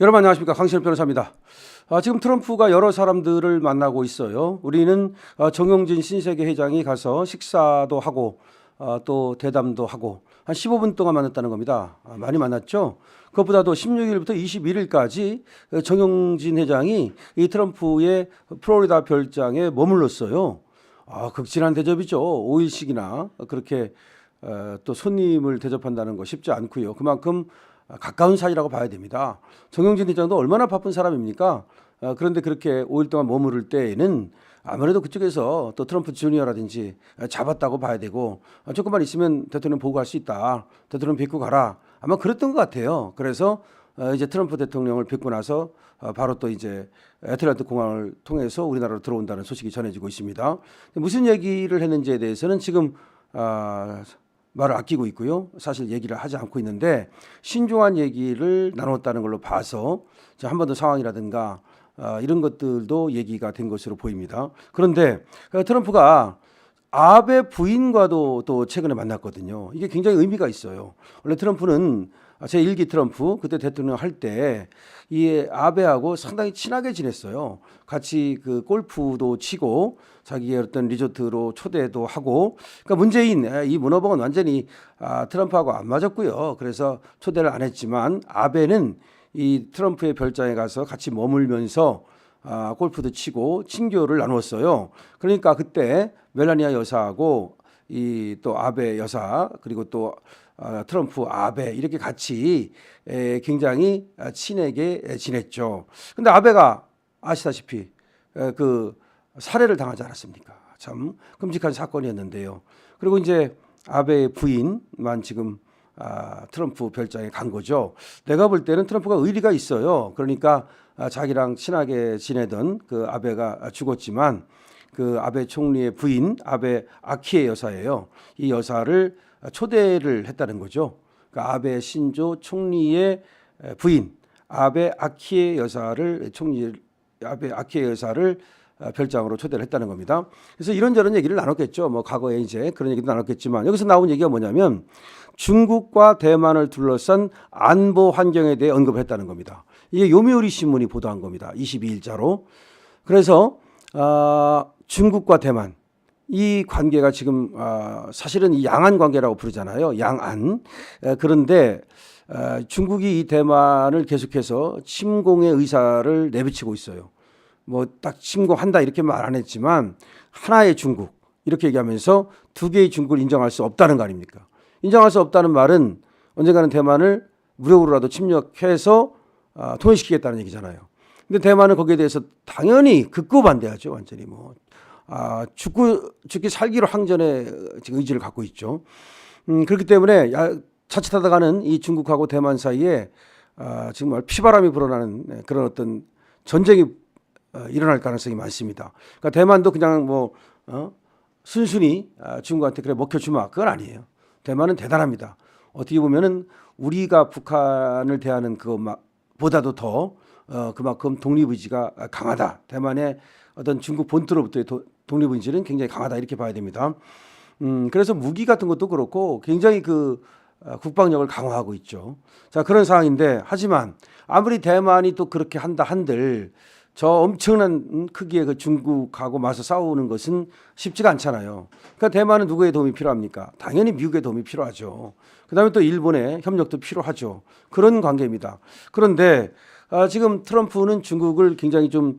여러분 안녕하십니까, 강신업 변호사입니다. 지금 트럼프가 여러 사람들을 만나고 있어요. 우리는 정용진 신세계 회장이 가서 식사도 하고 또 대담도 하고 한 15분 동안 만났다는 겁니다. 많이 만났죠. 그것보다도 16일부터 21일까지 정용진 회장이 이 트럼프의 플로리다 별장에 머물렀어요. 극진한 대접이죠. 5일씩이나 그렇게 또 손님을 대접한다는 거 쉽지 않고요. 그만큼 가까운 사이라고 봐야 됩니다. 정용진 회장도 얼마나 바쁜 사람입니까? 그런데 그렇게 5일 동안 머무를 때에는 아무래도 그쪽에서 또 트럼프 주니어라든지 잡았다고 봐야 되고, 조금만 있으면 대통령 보고 갈 수 있다, 대통령 뵙고 가라, 아마 그랬던 것 같아요. 그래서 이제 트럼프 대통령을 뵙고 나서 바로 또 이제 애틀랜타 공항을 통해서 우리나라로 들어온다는 소식이 전해지고 있습니다. 무슨 얘기를 했는지에 대해서는 지금 말을 아끼고 있고요. 사실 얘기를 하지 않고 있는데 신중한 얘기를 나눴다는 걸로 봐서 한 번 더 상황이라든가 이런 것들도 얘기가 된 것으로 보입니다. 그런데 트럼프가 아베 부인과도 또 최근에 만났거든요. 이게 굉장히 의미가 있어요. 원래 트럼프는 제1기 트럼프 그때 대통령 할 때 이 아베하고 상당히 친하게 지냈어요. 같이 그 골프도 치고 자기의 어떤 리조트로 초대도 하고. 그러니까 문재인 이 문어봉은 완전히 트럼프하고 안 맞았고요. 그래서 초대를 안 했지만 아베는 이 트럼프의 별장에 가서 같이 머물면서 골프도 치고 친교를 나누었어요. 그러니까 그때 멜라니아 여사하고 이 또 아베 여사 그리고 또 트럼프 아베 이렇게 같이 굉장히 친하게 지냈죠. 근데 아베가 아시다시피 그 살해를 당하지 않았습니까? 참 끔찍한 사건이었는데요. 그리고 이제 아베의 부인만 지금 트럼프 별장에 간 거죠. 내가 볼 때는 트럼프가 의리가 있어요. 그러니까 자기랑 친하게 지내던 그 아베가 죽었지만 그 아베 총리의 부인 아베 아키에 여사예요. 이 여사를 초대를 했다는 거죠. 그러니까 아베 신조 총리의 부인 아베 아키에 여사를 아베 아키에 여사를 별장으로 초대를 했다는 겁니다. 그래서 이런저런 얘기를 나눴겠죠. 뭐 과거에 이제 그런 얘기도 나눴겠지만 여기서 나온 얘기가 뭐냐면 중국과 대만을 둘러싼 안보 환경에 대해 언급을 했다는 겁니다. 이게 요미우리 신문이 보도한 겁니다. 22일자로. 그래서 중국과 대만 이 관계가 지금 사실은 이 양안 관계라고 부르잖아요. 양안. 그런데 중국이 이 대만을 계속해서 침공의 의사를 내비치고 있어요. 뭐 딱 침공한다 이렇게 말 안 했지만 하나의 중국 이렇게 얘기하면서 두 개의 중국을 인정할 수 없다는 거 아닙니까? 인정할 수 없다는 말은 언젠가는 대만을 무력으로라도 침략해서 통일시키겠다는 얘기잖아요. 근데 대만은 거기에 대해서 당연히 극구 반대하죠. 완전히 뭐 죽기 살기로 항전의 의지를 갖고 있죠. 그렇기 때문에 자칫하다가는 이 중국하고 대만 사이에 정말 피바람이 불어나는 그런 어떤 전쟁이 일어날 가능성이 많습니다. 그러니까 대만도 그냥 뭐 순순히 중국한테 그래 먹혀주마 그건 아니에요. 대만은 대단합니다. 어떻게 보면은 우리가 북한을 대하는 그것보다도 더 그만큼 독립의지가 강하다. 대만의 어떤 중국 본토로부터의 독립의지는 굉장히 강하다 이렇게 봐야 됩니다. 그래서 무기 같은 것도 그렇고 굉장히 그 국방력을 강화하고 있죠. 자, 그런 상황인데 하지만 아무리 대만이 또 그렇게 한다 한들 저 엄청난 크기의 그 중국하고 맞서 싸우는 것은 쉽지가 않잖아요. 그러니까 대만은 누구의 도움이 필요합니까? 당연히 미국의 도움이 필요하죠. 그다음에 또 일본의 협력도 필요하죠. 그런 관계입니다. 그런데 지금 트럼프는 중국을 굉장히 좀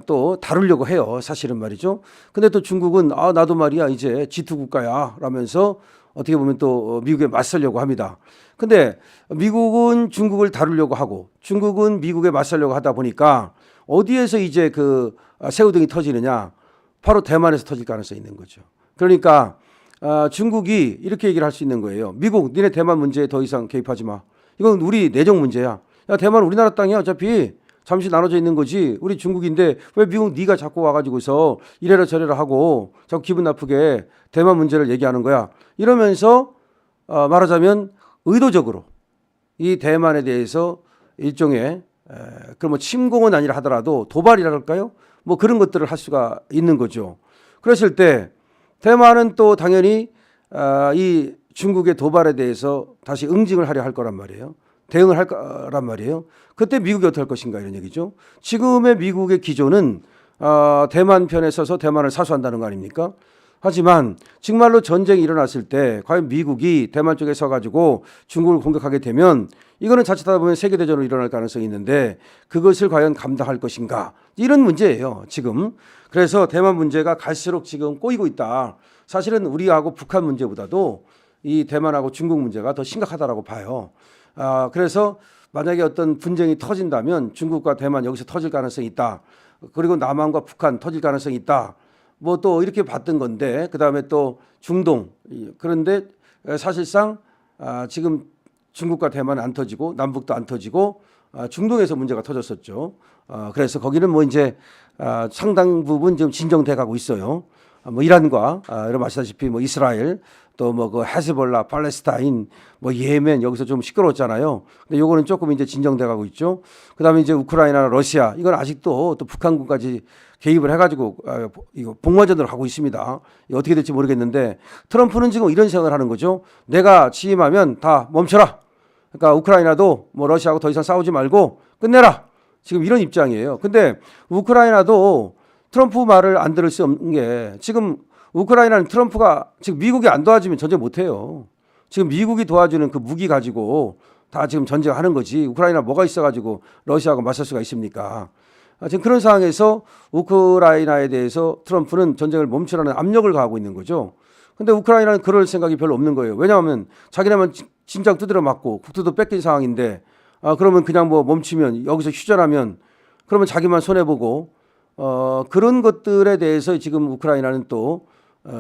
또 다루려고 해요. 사실은 말이죠. 근데 또 중국은 나도 말이야 이제 G2 국가야 라면서 어떻게 보면 또 미국에 맞서려고 합니다. 근데 미국은 중국을 다루려고 하고 중국은 미국에 맞서려고 하다 보니까 어디에서 이제 그 새우등이 터지느냐? 바로 대만에서 터질 가능성이 있는 거죠. 그러니까 중국이 이렇게 얘기를 할 수 있는 거예요. 미국, 니네 대만 문제에 더 이상 개입하지 마. 이건 우리 내정 문제야. 야, 대만 우리나라 땅이야. 어차피 잠시 나눠져 있는 거지. 우리 중국인데 왜 미국 네가 자꾸 와가지고서 이래라 저래라 하고 자꾸 기분 나쁘게 대만 문제를 얘기하는 거야. 이러면서 말하자면 의도적으로 이 대만에 대해서 일종의 그럼 뭐 침공은 아니라 하더라도 도발이라 할까요? 뭐 그런 것들을 할 수가 있는 거죠. 그랬을 때 대만은 또 당연히 이 중국의 도발에 대해서 다시 응징을 하려 할 거란 말이에요. 대응을 할 거란 말이에요. 그때 미국이 어떻게 할 것인가 이런 얘기죠. 지금의 미국의 기조는 대만 편에 서서 대만을 사수한다는 거 아닙니까? 하지만 정말로 전쟁이 일어났을 때 과연 미국이 대만 쪽에 서가지고 중국을 공격하게 되면 이거는 자칫하다 보면 세계대전으로 일어날 가능성이 있는데 그것을 과연 감당할 것인가 이런 문제예요 지금. 그래서 대만 문제가 갈수록 지금 꼬이고 있다. 사실은 우리하고 북한 문제보다도 이 대만하고 중국 문제가 더 심각하다라고 봐요. 그래서 만약에 어떤 분쟁이 터진다면 중국과 대만 여기서 터질 가능성이 있다. 그리고 남한과 북한 터질 가능성이 있다. 뭐 또 이렇게 봤던 건데 그다음에 또 중동. 그런데 사실상 지금 중국과 대만은 안 터지고 남북도 안 터지고 중동에서 문제가 터졌었죠. 그래서 거기는 뭐 이제 상당 부분 지금 진정돼 가고 있어요. 뭐 이란과 여러분 아시다시피 뭐 이스라엘 또 뭐 그 헤즈볼라, 팔레스타인, 뭐 예멘 여기서 좀 시끄러웠잖아요. 근데 요거는 조금 이제 진정돼 가고 있죠. 그다음에 이제 우크라이나, 러시아 이건 아직도 또 북한군까지 개입을 해가지고 이거 복마전으로 가고 있습니다. 이거 어떻게 될지 모르겠는데 트럼프는 지금 이런 생각을 하는 거죠. 내가 취임하면 다 멈춰라. 그러니까 우크라이나도 뭐 러시아하고 더 이상 싸우지 말고 끝내라. 지금 이런 입장이에요. 근데 우크라이나도 트럼프 말을 안 들을 수 없는 게 지금 우크라이나는 트럼프가 지금 미국이 안 도와주면 전쟁 못 해요. 지금 미국이 도와주는 그 무기 가지고 다 지금 전쟁하는 거지. 우크라이나 뭐가 있어가지고 러시아하고 맞설 수가 있습니까? 지금 그런 상황에서 우크라이나에 대해서 트럼프는 전쟁을 멈추라는 압력을 가하고 있는 거죠. 근데 우크라이나는 그럴 생각이 별로 없는 거예요. 왜냐하면 자기네만 진작 두드려 맞고 국토도 뺏긴 상황인데 그러면 그냥 뭐 멈추면 여기서 휴전하면 그러면 자기만 손해보고 그런 것들에 대해서 지금 우크라이나는 또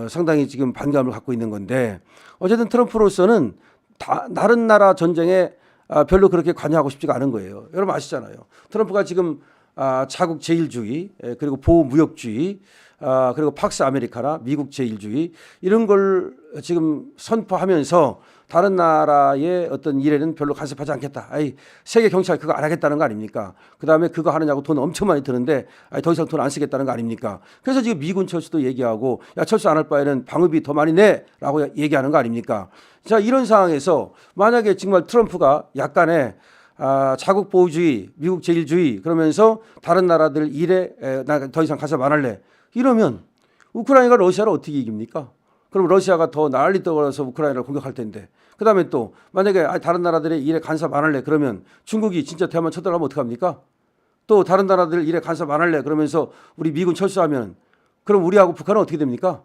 상당히 지금 반감을 갖고 있는 건데 어쨌든 트럼프로서는 다른 나라 전쟁에 별로 그렇게 관여하고 싶지가 않은 거예요. 여러분 아시잖아요. 트럼프가 지금 자국 제일주의 그리고 보호무역주의 그리고 팍스 아메리카나 미국 제일주의 이런 걸 지금 선포하면서 다른 나라의 어떤 일에는 별로 간섭하지 않겠다. 세계 경찰 그거 안 하겠다는 거 아닙니까? 그다음에 그거 하느냐고 돈 엄청 많이 드는데 더 이상 돈 안 쓰겠다는 거 아닙니까? 그래서 지금 미군 철수도 얘기하고 야 철수 안 할 바에는 방위비 더 많이 내라고 얘기하는 거 아닙니까? 자 이런 상황에서 만약에 정말 트럼프가 약간의 자국 보호주의, 미국 제일주의 그러면서 다른 나라들 일에 나 더 이상 간섭 안 할래. 이러면 우크라이나가 러시아를 어떻게 이깁니까? 그럼 러시아가 더 난리 떠서 우크라이나를 공격할 텐데. 그다음에 또 만약에 다른 나라들의 일에 간섭 안 할래 그러면 중국이 진짜 대만 쳐들어가면 어떡합니까? 또 다른 나라들 일에 간섭 안 할래 그러면서 우리 미군 철수하면 그럼 우리하고 북한은 어떻게 됩니까?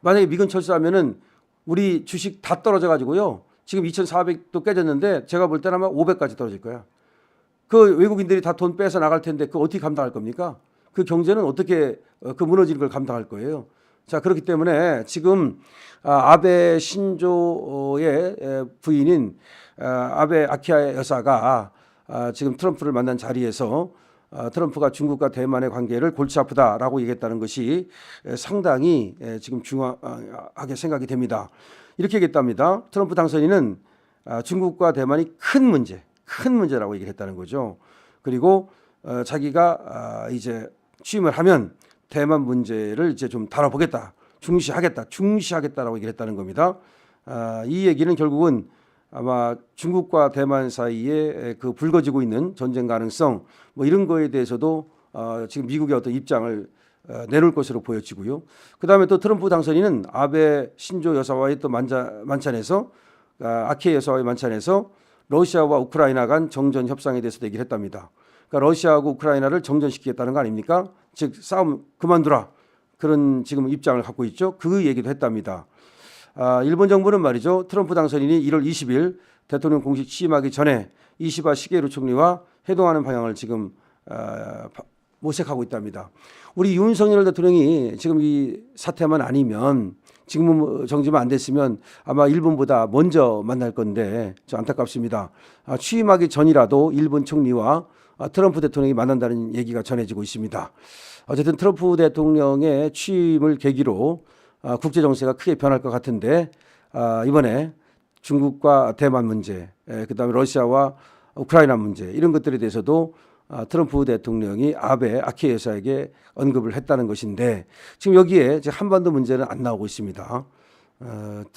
만약에 미군 철수하면은 우리 주식 다 떨어져 가지고요. 지금 2,400도 깨졌는데 제가 볼 때는 아마 500까지 떨어질 거야. 그 외국인들이 다 돈 빼서 나갈 텐데 그거 어떻게 감당할 겁니까? 그 경제는 어떻게 그 무너지는 걸 감당할 거예요? 자 그렇기 때문에 지금 아베 신조의 부인인 아베 아키아 여사가 지금 트럼프를 만난 자리에서 트럼프가 중국과 대만의 관계를 골치 아프다라고 얘기했다는 것이 상당히 지금 중요하게 생각이 됩니다. 이렇게 얘기했답니다. 트럼프 당선인은 중국과 대만이 큰 문제라고 얘기를 했다는 거죠. 그리고 자기가 이제 취임을 하면 대만 문제를 이제 좀 다뤄보겠다, 중시하겠다라고 얘기를 했다는 겁니다. 이 얘기는 결국은 아마 중국과 대만 사이에 그 불거지고 있는 전쟁 가능성 뭐 이런 거에 대해서도 지금 미국의 어떤 입장을 내놓을 것으로 보여지고요. 그다음에 또 트럼프 당선인은 아베 신조 여사와의 또 만찬에서 아키에 여사와의 만찬에서 러시아와 우크라이나 간 정전 협상에 대해서도 얘기를 했답니다. 그러니까 러시아하고 우크라이나를 정전시키겠다는 거 아닙니까? 즉 싸움 그만두라 그런 지금 입장을 갖고 있죠. 그 얘기도 했답니다. 일본 정부는 말이죠. 트럼프 당선인이 1월 20일 대통령 공식 취임하기 전에 이시바 시게루 총리와 회동하는 방향을 지금 모색하고 있답니다. 우리 윤석열 대통령이 지금 이 사태만 아니면 지금 정지만 안 됐으면 아마 일본보다 먼저 만날 건데 좀 안타깝습니다. 취임하기 전이라도 일본 총리와 트럼프 대통령이 만난다는 얘기가 전해지고 있습니다. 어쨌든 트럼프 대통령의 취임을 계기로 국제 정세가 크게 변할 것 같은데 이번에 중국과 대만 문제, 그다음에 러시아와 우크라이나 문제 이런 것들에 대해서도 트럼프 대통령이 아베 아키에 여사에게 언급을 했다는 것인데 지금 여기에 한반도 문제는 안 나오고 있습니다.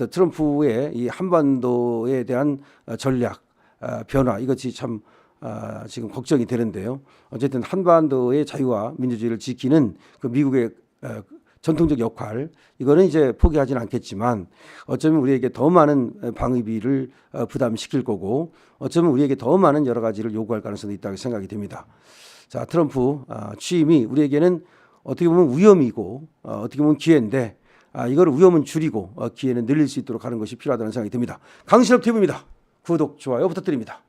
트럼프의 이 한반도에 대한 전략 변화 이것이 참 지금 걱정이 되는데요. 어쨌든 한반도의 자유와 민주주의를 지키는 그 미국의 전통적 역할 이거는 이제 포기하지는 않겠지만 어쩌면 우리에게 더 많은 방위비를 부담시킬 거고 어쩌면 우리에게 더 많은 여러 가지를 요구할 가능성도 있다고 생각이 됩니다. 자, 트럼프 취임이 우리에게는 어떻게 보면 위험이고 어떻게 보면 기회인데 이걸 위험은 줄이고 기회는 늘릴 수 있도록 하는 것이 필요하다는 생각이 듭니다. 강신업 TV입니다. 구독, 좋아요 부탁드립니다.